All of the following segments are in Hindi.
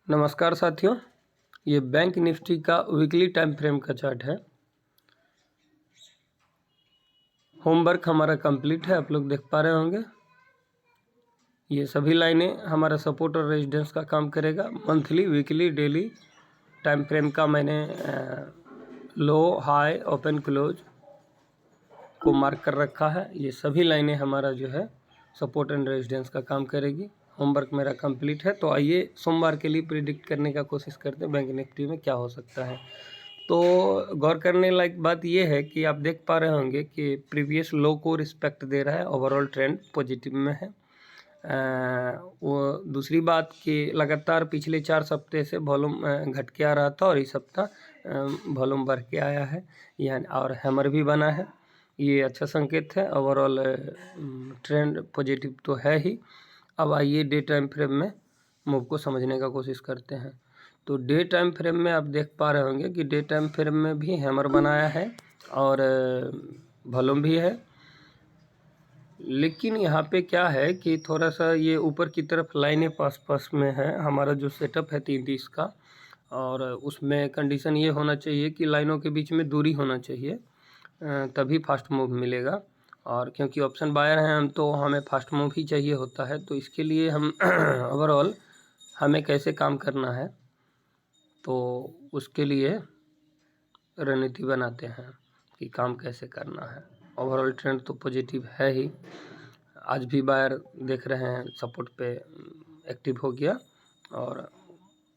नमस्कार साथियों, ये बैंक निफ्टी का वीकली टाइम फ्रेम का चार्ट है। होमवर्क हमारा कंप्लीट है, आप लोग देख पा रहे होंगे। ये सभी लाइनें हमारा सपोर्ट और रेजिस्टेंस का काम करेगा। Monthly, weekly, daily time frame का मैंने लो, हाई, ओपन, क्लोज को मार्क कर रखा है। ये सभी लाइनें हमारा जो है सपोर्ट एंड रेजिस्टेंस का काम करेगी। होमवर्क मेरा कंप्लीट है। तो आइए सोमवार के लिए प्रिडिक्ट करने का कोशिश करते हैं बैंक निफ्टी में क्या हो सकता है। तो गौर करने लायक बात यह है कि आप देख पा रहे होंगे कि प्रीवियस लो को रिस्पेक्ट दे रहा है, ओवरऑल ट्रेंड पॉजिटिव में है। वो दूसरी बात कि लगातार पिछले 4 हफ्ते से वॉल्यूम घट के आ रहा था और इस हफ्ता वॉल्यूम बढ़ के आया है, यानी और हैमर भी बना है। ये अच्छा संकेत है। ओवरऑल ट्रेंड पॉजिटिव तो है ही। अब आइए डे टाइम फ्रेम में मूव को समझने का कोशिश करते हैं। तो डे टाइम फ्रेम में आप देख पा रहे होंगे कि डे टाइम फ्रेम में भी हैमर बनाया है और वॉल्यूम भी है। लेकिन यहाँ पे क्या है कि थोड़ा सा ये ऊपर की तरफ लाइनें पास में है। हमारा जो सेटअप है 330 का, और उसमें कंडीशन ये होना चाहिए कि लाइनों के बीच में दूरी होना चाहिए, तभी फास्ट मूव मिलेगा। और क्योंकि ऑप्शन बायर हैं हम, तो हमें फास्ट मूव ही चाहिए होता है। तो इसके लिए हम ओवरऑल हमें कैसे काम करना है, तो उसके लिए रणनीति बनाते हैं कि काम कैसे करना है। ओवरऑल ट्रेंड तो पॉजिटिव है ही। आज भी बायर देख रहे हैं सपोर्ट पे एक्टिव हो गया और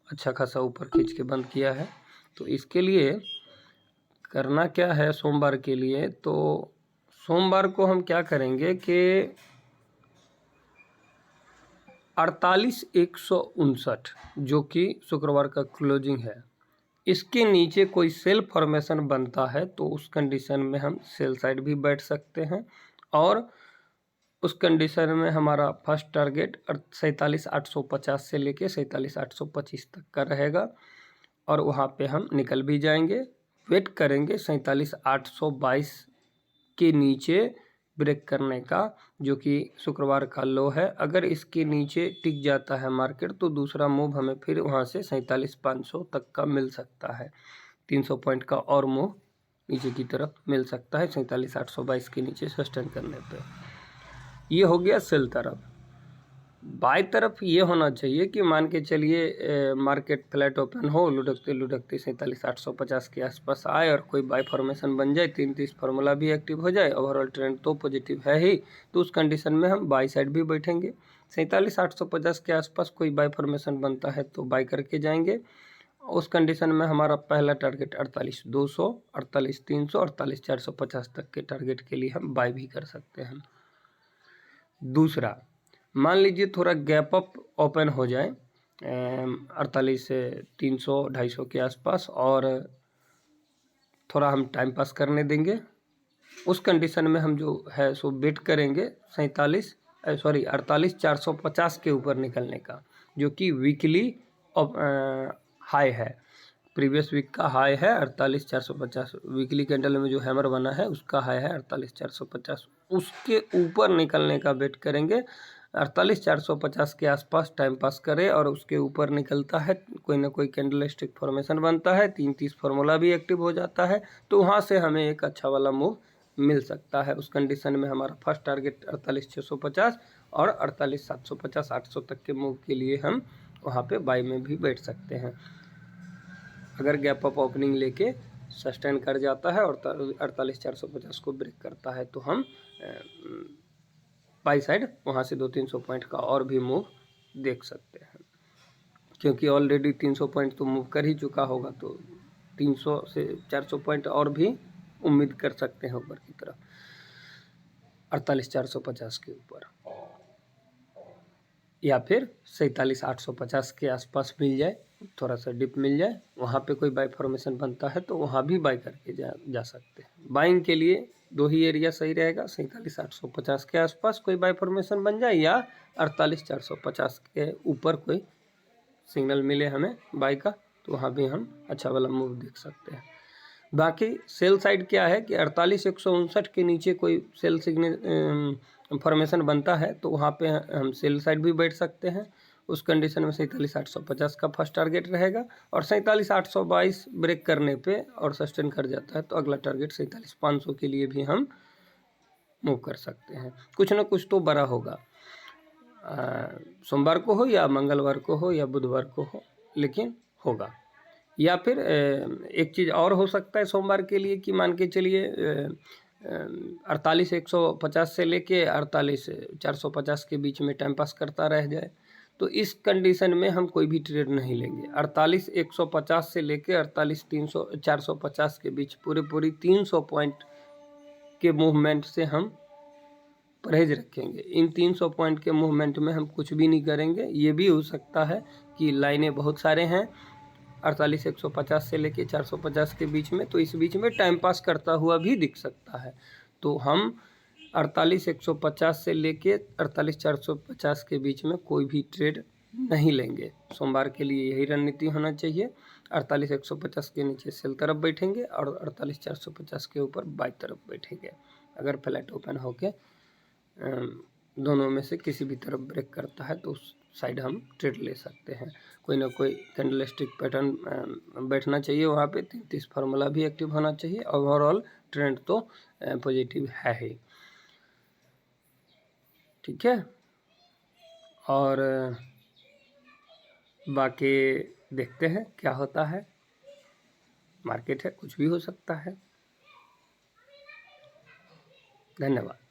अच्छा खासा ऊपर खींच के बंद किया है। तो इसके लिए करना क्या है सोमवार के लिए, तो सोमवार को हम क्या करेंगे कि 48,159 जो कि शुक्रवार का क्लोजिंग है, इसके नीचे कोई सेल फॉर्मेशन बनता है तो उस कंडीशन में हम सेल साइड भी बैठ सकते हैं। और उस कंडीशन में हमारा फर्स्ट टारगेट 47,850 से लेके 47,825 तक का रहेगा और वहाँ पे हम निकल भी जाएंगे। वेट करेंगे 47,822 के नीचे ब्रेक करने का, जो कि शुक्रवार का लो है। अगर इसके नीचे टिक जाता है मार्केट तो दूसरा मूव हमें फिर वहाँ से 47,500 तक का मिल सकता है। 300 पॉइंट का और मूव नीचे की तरफ मिल सकता है 47,822 के नीचे सस्टेन करने पे। ये हो गया सेल तरफ। बाय तरफ ये होना चाहिए कि मान के चलिए मार्केट फ्लैट ओपन हो, लुढ़कते लुढ़कते 47,850 के आसपास आए और कोई बाय फॉर्मेशन बन जाए, 330 फार्मूला भी एक्टिव हो जाए, ओवरऑल ट्रेंड तो पॉजिटिव है ही, तो उस कंडीशन में हम बाय साइड भी बैठेंगे। 47,850 के आसपास कोई बाय फॉर्मेशन बनता है तो बाय करके जाएंगे। उस कंडीशन में हमारा पहला टारगेट 48,200, 48,300, 48,450 तक के टारगेट के लिए हम बाय भी कर सकते हैं। दूसरा, मान लीजिए थोड़ा गैप अप ओपन हो जाए 48,300, 250 के आसपास, और थोड़ा हम टाइम पास करने देंगे। उस कंडीशन में हम जो है सो वेट करेंगे 48,450 के ऊपर निकलने का, जो कि वीकली हाई है। प्रीवियस वीक का हाई है 48,450। वीकली कैंडल में जो हैमर बना है उसका हाई है 48,450। उसके ऊपर निकलने का वेट करेंगे। 48,450 के आसपास टाइम पास करें और उसके ऊपर निकलता है, कोई ना कोई कैंडल स्टिक फॉर्मेशन बनता है, 330 फार्मूला भी एक्टिव हो जाता है, तो वहाँ से हमें एक अच्छा वाला मूव मिल सकता है। उस कंडीशन में हमारा फर्स्ट टारगेट 48,650 और 48,750, 800 तक के मूव के लिए हम वहाँ पे बाय में भी बैठ सकते हैं। अगर गैप अप ओपनिंग लेके सस्टेन कर जाता है और 48,450 को ब्रेक करता है तो हम बाई साइड वहाँ से 200-300 पॉइंट का और भी मूव देख सकते हैं, क्योंकि ऑलरेडी 300 पॉइंट तो मूव कर ही चुका होगा, तो 300 से 400 पॉइंट और भी उम्मीद कर सकते हैं ऊपर की तरफ 48,450 के ऊपर, या फिर 47,850 के आसपास मिल जाए, थोड़ा सा डिप मिल जाए, वहाँ पे कोई बाय फॉर्मेशन बनता है तो वहाँ भी बाय करके जा सकते हैं। बाइंग के लिए दो ही एरिया सही रहेगा, 47,850 के आसपास कोई बाय फॉर्मेशन बन जाए या 48,450 के ऊपर कोई सिग्नल मिले हमें बाय का, तो वहाँ भी हम अच्छा वाला मूव देख सकते हैं। बाकी सेल साइड क्या है कि 48,159 के नीचे कोई सेल सिग्नल फॉर्मेशन बनता है तो वहाँ पे हम सेल साइड भी बैठ सकते हैं। उस कंडीशन में 47,850 का फर्स्ट टारगेट रहेगा, और 47,822 ब्रेक करने पे और सस्टेन कर जाता है तो अगला टारगेट 47,500 के लिए भी हम मूव कर सकते हैं। कुछ ना कुछ तो बड़ा होगा, सोमवार को हो या मंगलवार को हो या बुधवार को हो, लेकिन होगा। या फिर एक चीज़ और हो सकता है सोमवार के लिए कि मान के चलिए 48,150 से लेके 48,450 के बीच में टाइम पास करता रह जाए, तो इस कंडीशन में हम कोई भी ट्रेड नहीं लेंगे। 48,150 से लेके 48,450 के बीच पूरी 300 पॉइंट के मूवमेंट से हम परहेज रखेंगे। इन 300 पॉइंट के मूवमेंट में हम कुछ भी नहीं करेंगे। ये भी हो सकता है कि लाइनें बहुत सारे हैं 48,150 से लेके 450 के बीच में, तो इस बीच में टाइम पास करता हुआ भी दिख सकता है। तो हम 48,150 से लेके 48,450 के बीच में कोई भी ट्रेड नहीं लेंगे। सोमवार के लिए यही रणनीति होना चाहिए। 48,150 के नीचे सेल तरफ बैठेंगे और 48,450 के ऊपर बाई तरफ बैठेंगे। अगर फ्लैट ओपन होके दोनों में से किसी भी तरफ ब्रेक करता है तो उस साइड हम ट्रेड ले सकते हैं। कोई ना कोई कैंडलस्टिक पैटर्न बैठना चाहिए वहाँ पे। 33 फार्मूला भी एक्टिव होना चाहिए। ओवरऑल ट्रेंड तो पॉजिटिव है ही, ठीक है। और बाकी देखते हैं क्या होता है। मार्केट है, कुछ भी हो सकता है। धन्यवाद।